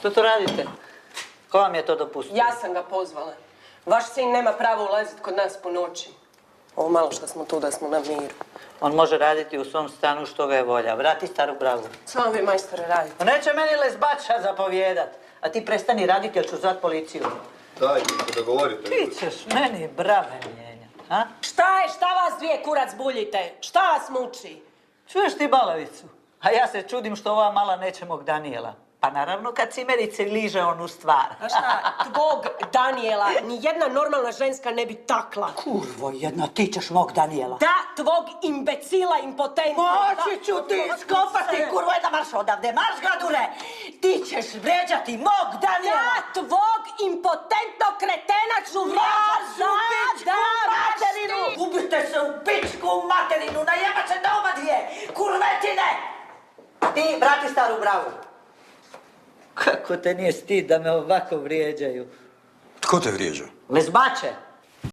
Što to radite? Ko vam je to dopustio? Ja sam ga pozvala. Vaš sin nema pravo ulaziti kod nas po noći. Ovo malo što smo tu da smo na miru. On može raditi u svom stanu što ga je volja. Vrati staru bravu. Samo vi, majstore, radite. Pa neće meni lezbača zapovijedat. A ti prestani raditi jer ću zvat policiju. Daj, dogovorite. Ti ćeš meni brave mijenjat, a? Šta vas dvije kurac buljite? Šta vas muči? Čuješ ti balavicu? A ja se čudim što ova mala neće mog Danijela. Pa naravno kad cimerice liže onu stvar. A šta, tvog Danijela ni jedna normalna ženska ne bi takla. Kurvo jedna, ti ćeš mog Danijela. Da, tvog imbecila, impotenta. Moći ću ti iskopati, kurvo jedna, marš odavde, marš gadure! Ti ćeš vrijeđati mog Danijela! Da, tvog impotentnog kretena ću vrijeđati! Marš u pičku materinu! Ubite se u pičku materinu, najebat će da oba dvije! Kurvetine! Ti, vrati staru bravu. Kako te nije stid da me ovako vrijeđaju? Tko te vrijeđa? Lezbače!